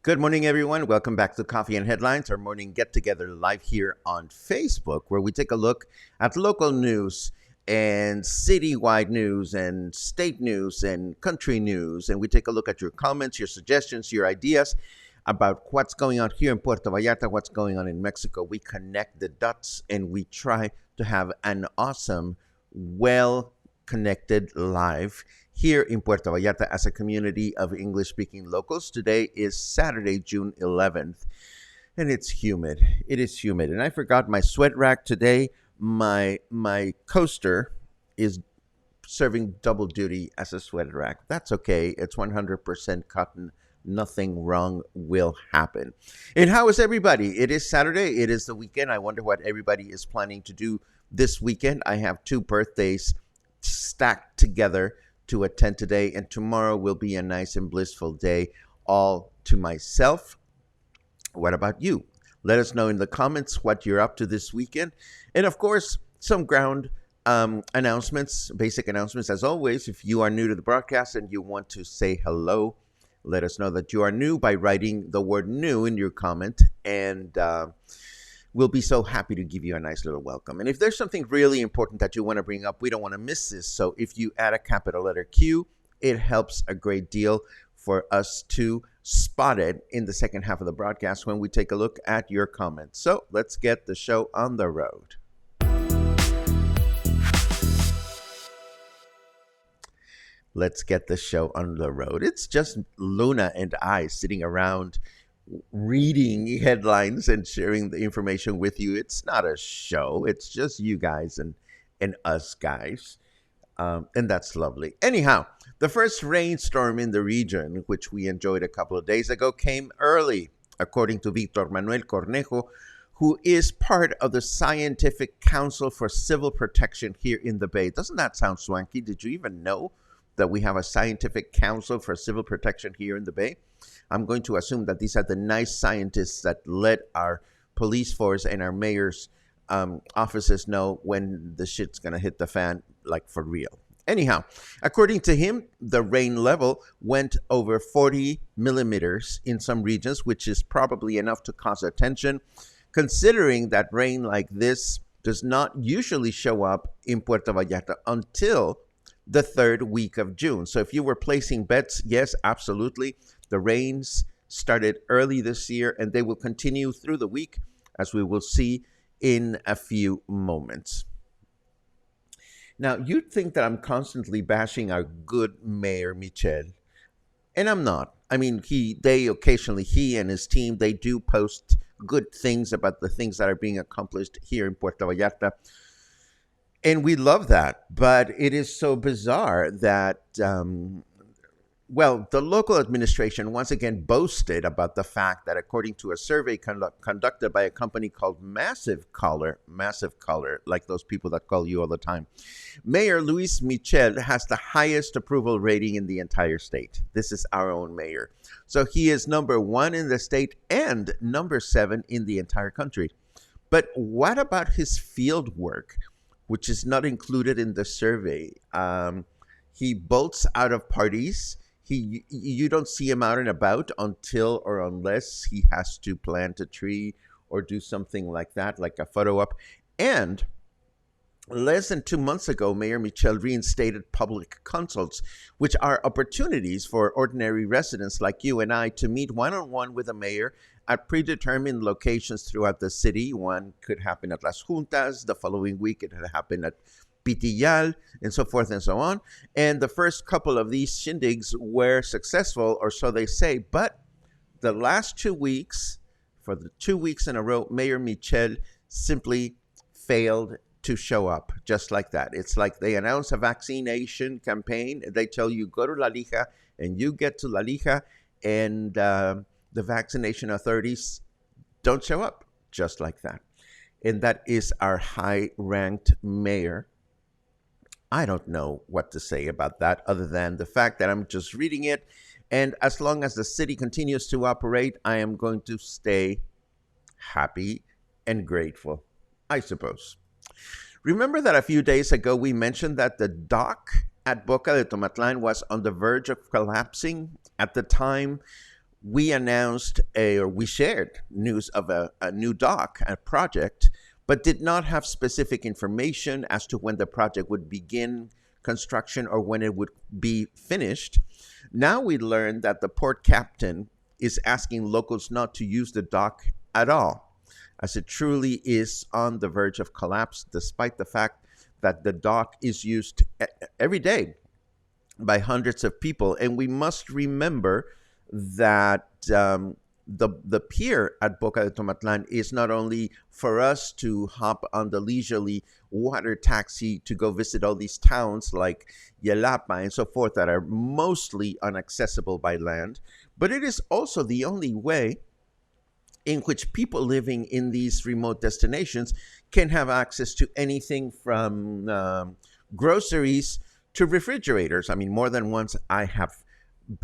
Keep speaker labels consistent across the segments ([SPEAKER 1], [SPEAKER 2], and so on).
[SPEAKER 1] Good morning, everyone. Welcome back to Coffee and Headlines, our morning get-together live here on Facebook, where we take a look at local news and citywide news and state news and country news. And we take a look at your comments, your suggestions, your ideas about what's going on here in Puerto Vallarta, what's going on in Mexico. We connect the dots and we try to have an awesome, well-connected live here in Puerto Vallarta as a community of English-speaking locals. Today is Saturday, June 11th, and it's humid. It is humid, and I forgot my sweat rack today. My coaster is serving double duty as a sweat rack. That's okay. It's 100% cotton. Nothing wrong will happen. And how is everybody? It is Saturday. It is the weekend. I wonder what everybody is planning to do this weekend. I have two birthdays stacked together to attend today, and tomorrow will be a nice and blissful day all to myself. What about you? Let us know in the comments what you're up to this weekend. And of course, some ground announcements, basic announcements as always. If you are new to the broadcast and you want to say hello, let us know that you are new by writing the word new in your comment, and we'll be so happy to give you a nice little welcome. And if there's something really important that you want to bring up, we don't want to miss this. So if you add a capital letter Q, it helps a great deal for us to spot it in the second half of the broadcast when we take a look at your comments. So let's get the show on the road. Let's get the show on the road. It's just Luna and I sitting around reading headlines and sharing the information with you. It's not a show. It's just you guys and us guys. And that's lovely. Anyhow, the first rainstorm in the region, which we enjoyed a couple of days ago, came early, according to Victor Manuel Cornejo, who is part of the Scientific Council for Civil Protection here in the Bay. Doesn't that sound swanky? Did you even know that we have a Scientific Council for Civil Protection here in the Bay? I'm going to assume that these are the nice scientists that let our police force and our mayor's offices know when the shit's going to hit the fan, like for real. Anyhow, according to him, the rain level went over 40 millimeters in some regions, which is probably enough to cause attention, considering that rain like this does not usually show up in Puerto Vallarta until the third week of June. So if you were placing bets, yes, absolutely. The rains started early this year, and they will continue through the week, as we will see in a few moments. Now, you'd think that I'm constantly bashing our good mayor, Michel, and I'm not. I mean, he and his team, they do post good things about the things that are being accomplished here in Puerto Vallarta, and we love that. But it is so bizarre that Well, the local administration once again boasted about the fact that, according to a survey conducted by a company called Massive Color, like those people that call you all the time, Mayor Luis Michel has the highest approval rating in the entire state. This is our own mayor. So he is number one in the state and number seven in the entire country. But what about his field work, which is not included in the survey? He bolts out of parties. You don't see him out and about until or unless he has to plant a tree or do something like that, like a photo op. And less than 2 months ago, Mayor Michel reinstated public consults, which are opportunities for ordinary residents like you and I to meet one-on-one with the mayor at predetermined locations throughout the city. One could happen at Las Juntas. The following week, it had happened at Pitillal, and so forth and so on. And the first couple of these shindigs were successful, or so they say. But the last 2 weeks, for the 2 weeks in a row, Mayor Michel simply failed to show up, just like that. It's like they announce a vaccination campaign. They tell you, go to La Lija, and you get to La Lija, and the vaccination authorities don't show up, just like that. And that is our high-ranked mayor. I don't know what to say about that other than the fact that I'm just reading it. And as long as the city continues to operate, I am going to stay happy and grateful, I suppose. Remember that a few days ago we mentioned that the dock at Boca de Tomatlán was on the verge of collapsing? At the time, we we shared news of a new dock, a project, but did not have specific information as to when the project would begin construction or when it would be finished. Now we learned that the port captain is asking locals not to use the dock at all, as it truly is on the verge of collapse, despite the fact that the dock is used every day by hundreds of people. And we must remember that the pier at Boca de Tomatlán is not only for us to hop on the leisurely water taxi to go visit all these towns like Yelapa and so forth that are mostly inaccessible by land, but it is also the only way in which people living in these remote destinations can have access to anything from groceries to refrigerators. I mean, more than once I have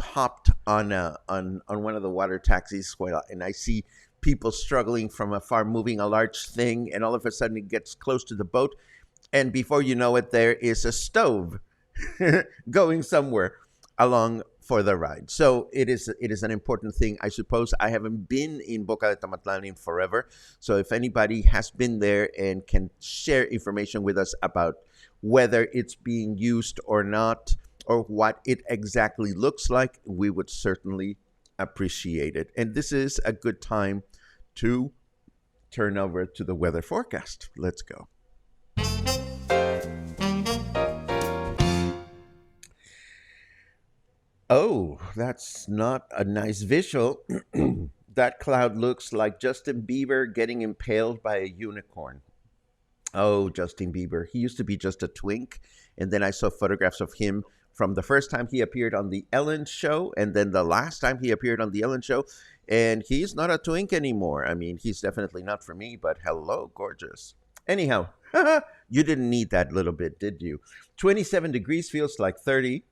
[SPEAKER 1] hopped on one of the water taxis and I see people struggling from afar moving a large thing, and all of a sudden it gets close to the boat, and before you know it, there is a stove going somewhere along for the ride. So it is an important thing. I suppose I haven't been in Boca de Tomatlán in forever, so if anybody has been there and can share information with us about whether it's being used or not, or what it exactly looks like, we would certainly appreciate it. And this is a good time to turn over to the weather forecast. Let's go. Oh, that's not a nice visual. That cloud looks like Justin Bieber getting impaled by a unicorn. Oh, Justin Bieber. He used to be just a twink. And then I saw photographs of him from the first time he appeared on the Ellen Show, and then the last time he appeared on the Ellen Show, and he's not a twink anymore. I mean, he's definitely not for me, but hello, gorgeous. Anyhow, you didn't need that little bit, did you? 27 degrees feels like 30.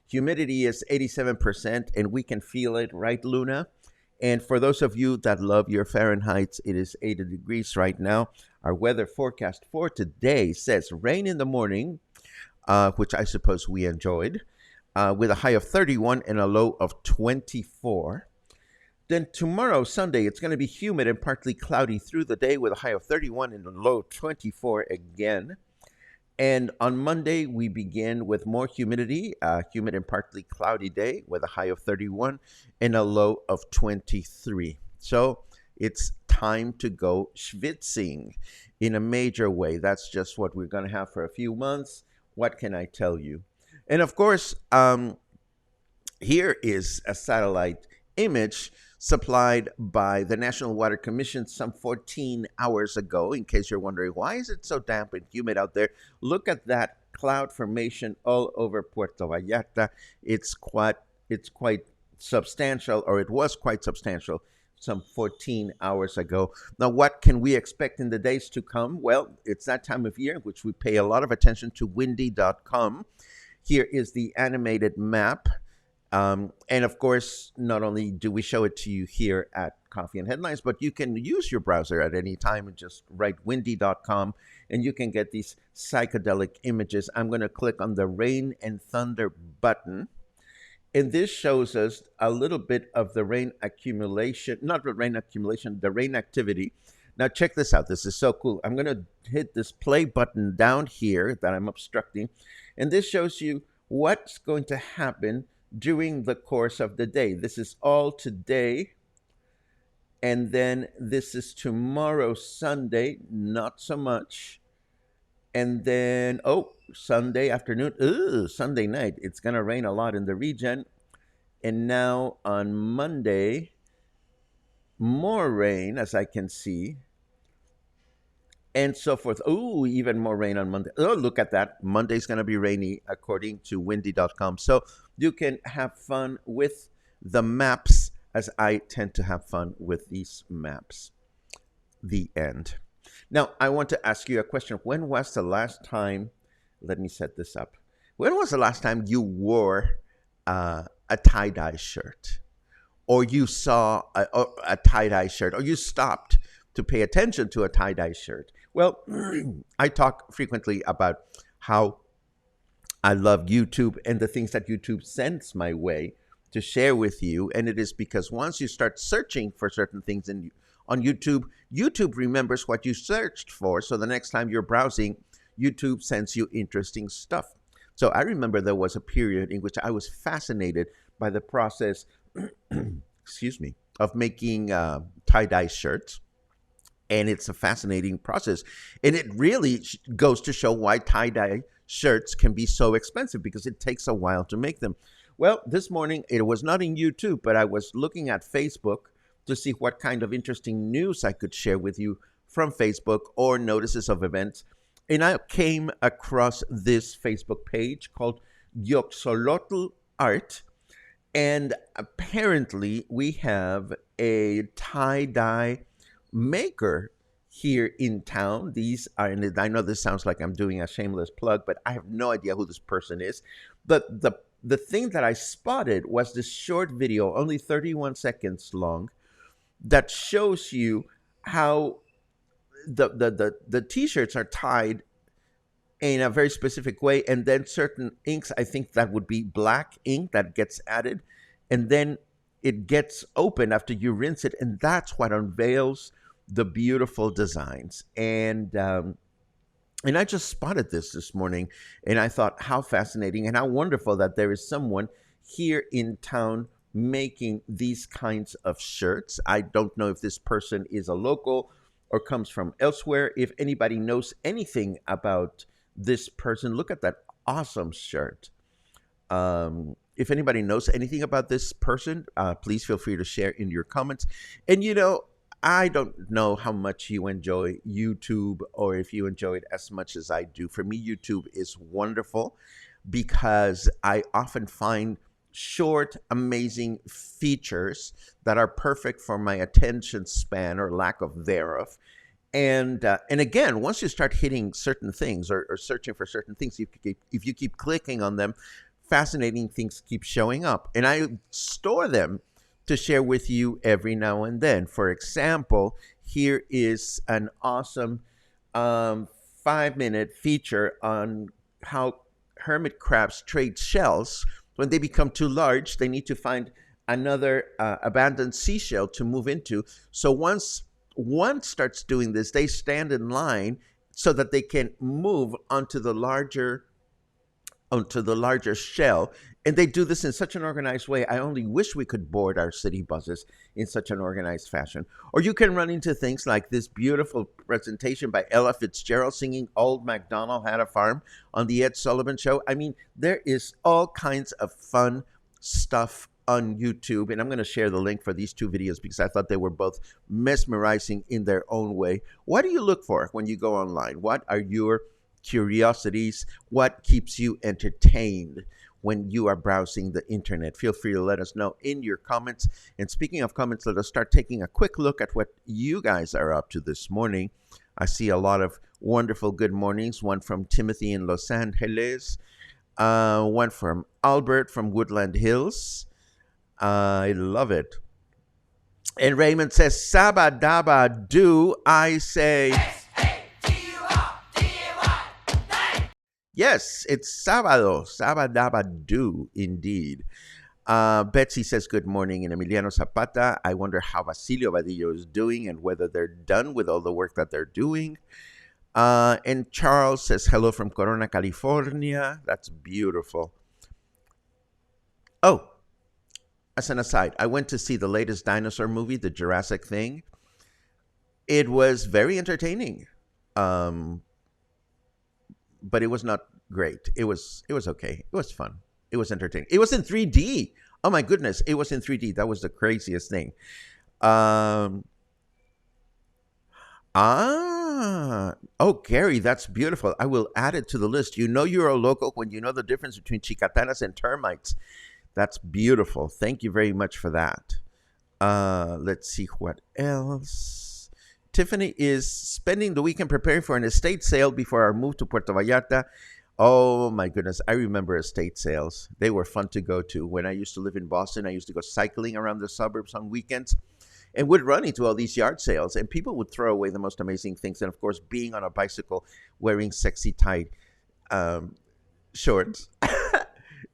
[SPEAKER 1] Humidity is 87%, and we can feel it, right, Luna? And for those of you that love your Fahrenheit, it is 80 degrees right now. Our weather forecast for today says rain in the morning, which I suppose we enjoyed, with a high of 31 and a low of 24. Then tomorrow, Sunday, it's going to be humid and partly cloudy through the day with a high of 31 and a low of 24 again. And on Monday, we begin with more humidity, humid and partly cloudy day with a high of 31 and a low of 23. So it's time to go schwitzing in a major way. That's just what we're going to have for a few months. What can I tell you? And of course, here is a satellite image supplied by the National Water Commission some 14 hours ago. In case you're wondering, why is it so damp and humid out there? Look at that cloud formation all over Puerto Vallarta. It's quite It's quite substantial, or it was quite substantial some 14 hours ago. Now, what can we expect in the days to come? Well, it's that time of year in which we pay a lot of attention to windy.com. Here is the animated map. And of course, not only do we show it to you here at Coffee and Headlines, but you can use your browser at any time and just write windy.com and you can get these psychedelic images. I'm going to click on the rain and thunder button. And this shows us a little bit of the rain accumulation, not the rain accumulation, the rain activity. Now check this out. This is so cool. I'm going to hit this play button down here that I'm obstructing. And this shows you what's going to happen during the course of the day. This is all today. And then this is tomorrow, Sunday, not so much. And then, Sunday afternoon, Sunday night, it's going to rain a lot in the region. And now on Monday, more rain, as I can see, and so forth. Even more rain on Monday. Look at that. Monday's going to be rainy, according to windy.com. So you can have fun with the maps, as I tend to have fun with these maps. The end. Now, I want to ask you a question. When was the last time, let me set this up. When was the last time you wore a tie-dye shirt? Or you saw a tie-dye shirt? Or you stopped to pay attention to a tie-dye shirt? Well, I talk frequently about how I love YouTube and the things that YouTube sends my way to share with you. And it is because once you start searching for certain things on YouTube, YouTube remembers what you searched for. So the next time you're browsing, YouTube sends you interesting stuff. So I remember there was a period in which I was fascinated by the process, of making tie-dye shirts. And it's a fascinating process. And it really goes to show why tie-dye shirts can be so expensive, because it takes a while to make them. Well, this morning, it was not in YouTube, but I was looking at Facebook to see what kind of interesting news I could share with you from Facebook or notices of events. And I came across this Facebook page called Yoxolotl Art. And apparently we have a tie-dye maker here in town. These are, and I know this sounds like I'm doing a shameless plug, but I have no idea who this person is. But the thing that I spotted was this short video, only 31 seconds long, that shows you how the t-shirts are tied in a very specific way, and then certain inks, I think that would be black ink, that gets added, and then it gets open after you rinse it, and that's what unveils the beautiful designs. And I just spotted this morning, and I thought how fascinating and how wonderful that there is someone here in town making these kinds of shirts. I don't know if this person is a local or comes from elsewhere. If anybody knows anything about this person, look at that awesome shirt. If anybody knows anything about this person, please feel free to share in your comments. And I don't know how much you enjoy YouTube, or if you enjoy it as much as I do. For me, YouTube is wonderful because I often find short, amazing features that are perfect for my attention span or lack of thereof. And again, once you start hitting certain things or searching for certain things, if you keep clicking on them, fascinating things keep showing up. And I store them to share with you every now and then. For example, here is an awesome 5-minute feature on how hermit crabs trade shells. When they become too large, they need to find another abandoned seashell to move into. So once one starts doing this, they stand in line so that they can move onto the larger shell. And they do this in such an organized way. I only wish we could board our city buses in such an organized fashion. Or you can run into things like this beautiful presentation by Ella Fitzgerald singing Old MacDonald Had a Farm on the Ed Sullivan Show. I mean, there is all kinds of fun stuff on YouTube. And I'm going to share the link for these two videos because I thought they were both mesmerizing in their own way. What do you look for when you go online? What are your curiosities? What keeps you entertained? when you are browsing the internet. Feel free to let us know in your comments. And speaking of comments, let us start taking a quick look at what you guys are up to this morning. I see a lot of wonderful good mornings. One from Timothy in Los Angeles. One from Albert from Woodland Hills. I love it. And Raymond says, Sabadaba do, I say. Yes, it's sábado. Sabadaba do, indeed. Betsy says, good morning. And Emiliano Zapata, I wonder how Basilio Vadillo is doing and whether they're done with all the work that they're doing. And Charles says, hello from Corona, California. That's beautiful. Oh, as an aside, I went to see the latest dinosaur movie, the Jurassic Thing. It was very entertaining, but it was not great. It was okay. It was fun. It was entertaining. It was in 3D. Oh my goodness, it was in 3D. That was the craziest thing. Oh, Gary, that's beautiful. I will add it to the list. You know you're a local when you know the difference between chicatanas and termites. That's beautiful. Thank you very much for that. Let's see what else. Tiffany is spending the weekend preparing for an estate sale before our move to Puerto Vallarta. Oh my goodness, I remember estate sales. They were fun to go to. When I used to live in Boston, I used to go cycling around the suburbs on weekends and would run into all these yard sales, and people would throw away the most amazing things. And of course, being on a bicycle, wearing sexy tight shorts.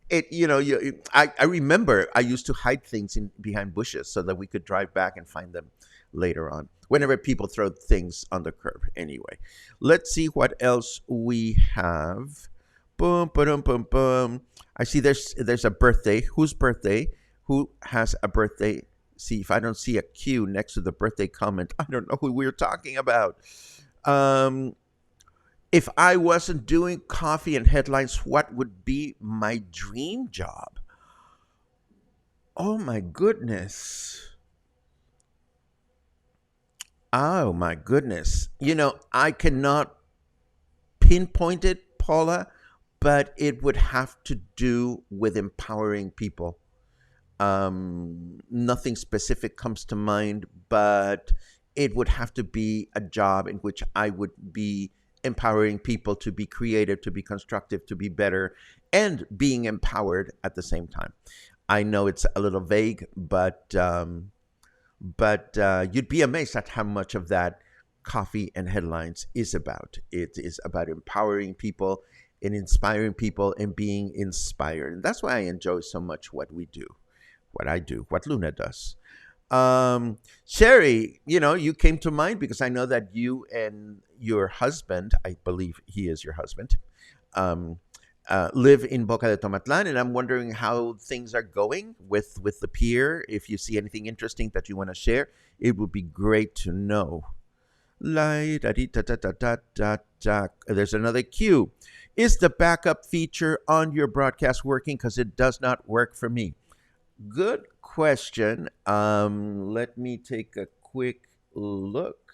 [SPEAKER 1] I remember I used to hide things behind bushes so that we could drive back and find them later on. Whenever people throw things on the curb. Anyway, let's see what else we have. Boom, boom, boom, boom. I see there's a birthday. Whose birthday? Who has a birthday? See, if I don't see a Q next to the birthday comment, I don't know who we're talking about. If I wasn't doing coffee and headlines, what would be my dream job? Oh my goodness. Oh my goodness. I cannot pinpoint it, Paula, but it would have to do with empowering people. Nothing specific comes to mind, but it would have to be a job in which I would be empowering people to be creative, to be constructive, to be better, and being empowered at the same time. I know it's a little vague, but you'd be amazed at how much of that coffee and headlines is about. It is about empowering people and inspiring people and being inspired. And that's why I enjoy so much what we do, what I do, what Luna does. Sherry, you came to mind because I know that you and your husband, I believe he is your husband, live in Boca de Tomatlán, and I'm wondering how things are going with the pier. If you see anything interesting that you want to share, it would be great to know. There's another cue. Is the backup feature on your broadcast working? Because it does not work for me. Good question. Let me take a quick look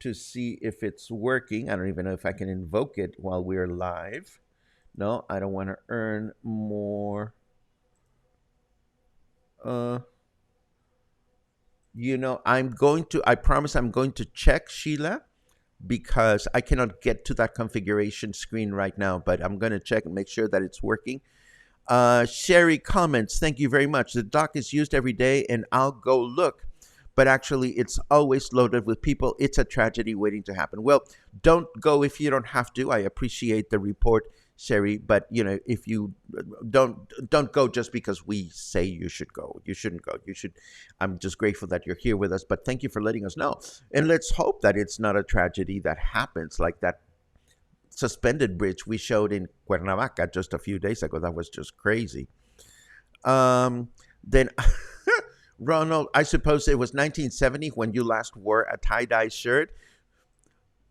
[SPEAKER 1] to see if it's working. I don't even know if I can invoke it while we're live. No, I don't want to earn more. I promise I'm going to check, Sheila, because I cannot get to that configuration screen right now, but I'm going to check and make sure that it's working. Sherry comments, thank you very much. The dock is used every day and I'll go look, but actually it's always loaded with people. It's a tragedy waiting to happen. Well, don't go if you don't have to. I appreciate the report, Sherry, but if you don't go just because we say you should go. You shouldn't go. You should. I'm just grateful that you're here with us, but thank you for letting us know. And let's hope that it's not a tragedy that happens like that suspended bridge we showed in Cuernavaca just a few days ago. That was just crazy. Then Ronald, I suppose it was 1970 when you last wore a tie-dye shirt.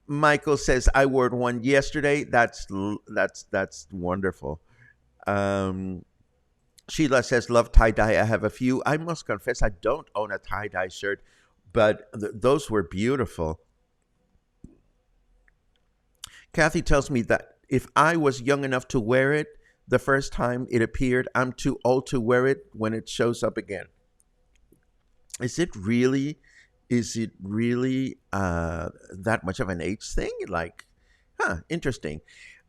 [SPEAKER 1] Michael says, I wore one yesterday. That's wonderful. Sheila says, love tie-dye. I have a few. I must confess, I don't own a tie-dye shirt, but those were beautiful. Kathy tells me that if I was young enough to wear it, the first time it appeared. I'm too old to wear it when it shows up again. Is it really? Is it really that much of an age thing? Like, huh? Interesting.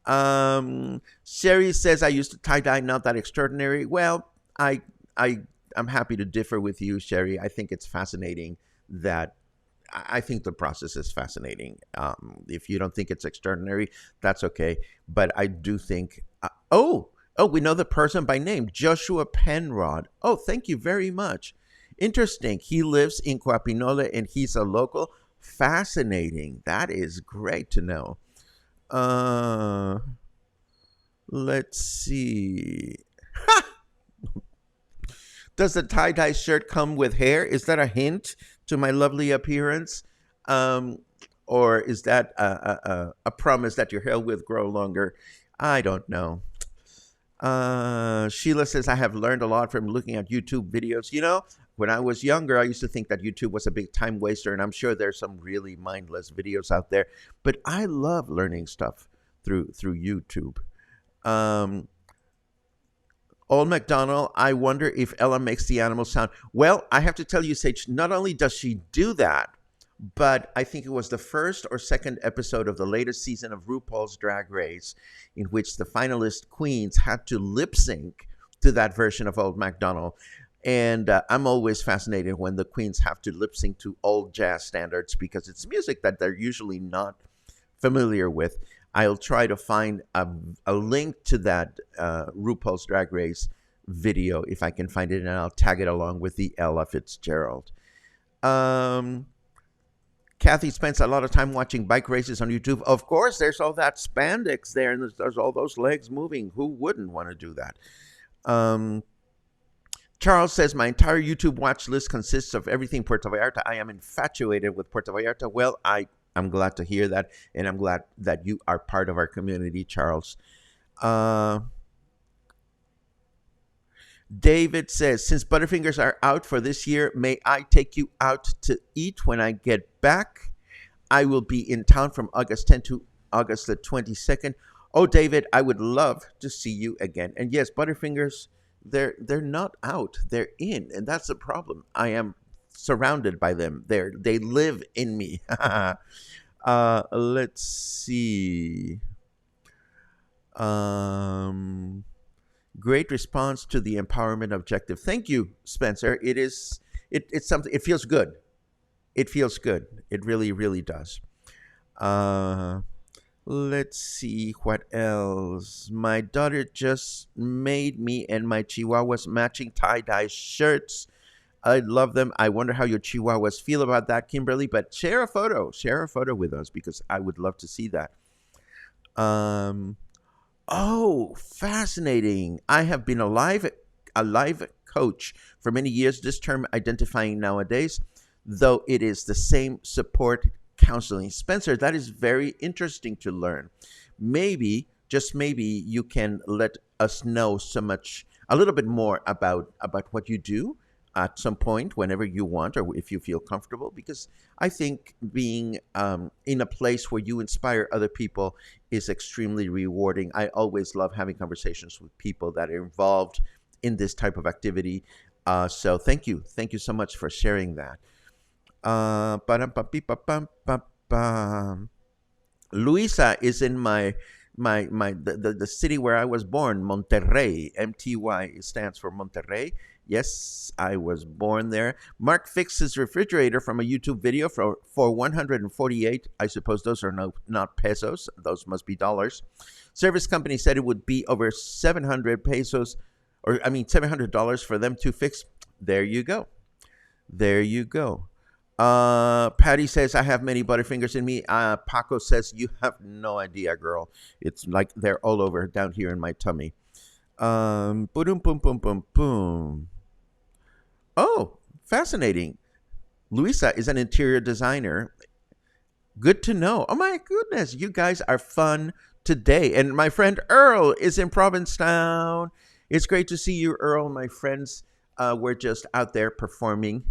[SPEAKER 1] Sherry says I used to tie dye, not that extraordinary. Well, I I I'm happy to differ with you, Sherry. I think it's fascinating that I think the process is fascinating. If you don't think it's extraordinary, that's okay. But I do think. Oh, we know the person by name, Joshua Penrod. Oh, thank you very much. Interesting. He lives in Coapinola and he's a local. Fascinating. That is great to know. Uh, let's see. Does the tie dye shirt come with hair? Is that a hint to my lovely appearance? Um, or is that a promise that your hair will grow longer? I don't know. Sheila says, I have learned a lot from looking at YouTube videos. When I was younger, I used to think that YouTube was a big time waster, and I'm sure there's some really mindless videos out there. But I love learning stuff through YouTube. Um, Old MacDonald, I wonder if Ella makes the animal sound. Well, I have to tell you, Sage, not only does she do that, but I think it was the first or second episode of the latest season of RuPaul's Drag Race in which the finalist queens had to lip sync to that version of Old MacDonald. And I'm always fascinated when the queens have to lip sync to old jazz standards because it's music that they're usually not familiar with. I'll try to find a link to that RuPaul's Drag Race video if I can find it, and I'll tag it along with the Ella Fitzgerald. Um, Kathy spends a lot of time watching bike races on YouTube. Of course, there's all that spandex there, and there's all those legs moving. Who wouldn't want to do that? Charles says, my entire YouTube watch list consists of everything Puerto Vallarta. I am infatuated with Puerto Vallarta. Well, I'm glad to hear that, and I'm glad that you are part of our community, Charles. David says, since Butterfingers are out for this year, may I take you out to eat when I get back? I will be in town from August 10th to August the 22nd. Oh, David, I would love to see you again. And yes, Butterfingers, they're not out. They're in, and that's the problem. I am surrounded by them. They live in me. Let's see. Great response to the empowerment objective. Thank you, Spencer. It's something. It feels good. It feels good. It really, really does. Let's see what else. My daughter just made me and my chihuahuas matching tie-dye shirts. I love them. I wonder how your chihuahuas feel about that, Kimberly. But share a photo. Share a photo with us because I would love to see that. Oh, fascinating. I have been a live coach for many years. This term identifying nowadays, though it is the same support counseling. Spencer, that is very interesting to learn. Maybe, just maybe, you can let us know a little bit more about what you do at some point whenever you want or if you feel comfortable, because I think being in a place where you inspire other people is extremely rewarding. I always love having conversations with people that are involved in this type of activity. So thank you so much for sharing that. Luisa is in the city where I was born, Monterrey. MTY stands for Monterrey. Yes, I was born there. Mark fixed his refrigerator from a YouTube video for 148. I suppose those are not pesos. Those must be dollars. Service company said it would be over 700 pesos, $700 for them to fix. There you go. There you go. Patty says, I have many Butterfingers in me. Paco says, you have no idea, girl. It's like they're all over down here in my tummy. Boom, boom, boom, boom, boom. Oh, fascinating. Luisa is an interior designer. Good to know. Oh my goodness, you guys are fun today. And my friend Earl is in Provincetown. It's great to see you, Earl. My friends were just out there performing.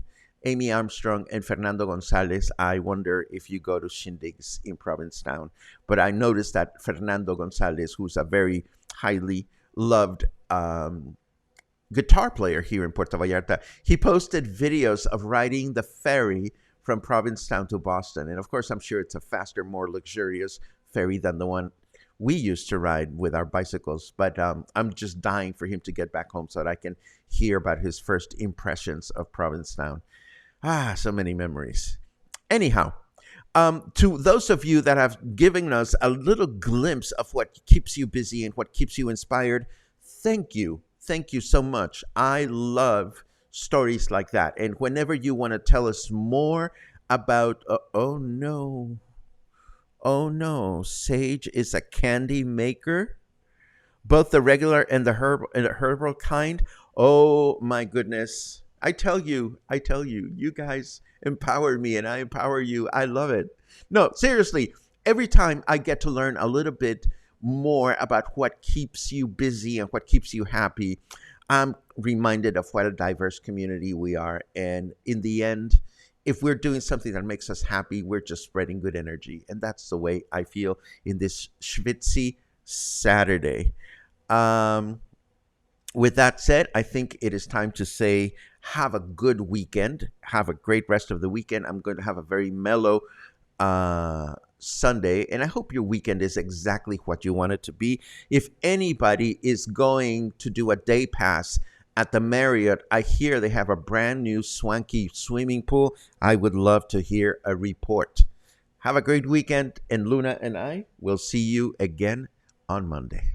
[SPEAKER 1] Amy Armstrong and Fernando Gonzalez. I wonder if you go to shindigs in Provincetown. But I noticed that Fernando Gonzalez, who's a very highly loved guitar player here in Puerto Vallarta. He posted videos of riding the ferry from Provincetown to Boston. And of course, I'm sure it's a faster, more luxurious ferry than the one we used to ride with our bicycles. But I'm just dying for him to get back home so that I can hear about his first impressions of Provincetown. So many memories. Anyhow, to those of you that have given us a little glimpse of what keeps you busy and what keeps you inspired, thank you. Thank you so much. I love stories like that. And whenever you want to tell us more about, oh no, Sage is a candy maker, both the regular and the herbal kind. Oh my goodness. I tell you, you guys empower me and I empower you. I love it. No, seriously, every time I get to learn a little bit more about what keeps you busy and what keeps you happy, I'm reminded of what a diverse community we are. And in the end, if we're doing something that makes us happy, we're just spreading good energy. And that's the way I feel in this Schwitzy Saturday. With that said, I think it is time to say, have a good weekend. Have a great rest of the weekend. I'm going to have a very mellow Sunday, and I hope your weekend is exactly what you want it to be. If anybody is going to do a day pass at the Marriott, I hear they have a brand new swanky swimming pool. I would love to hear a report. Have a great weekend, and Luna and I will see you again on Monday.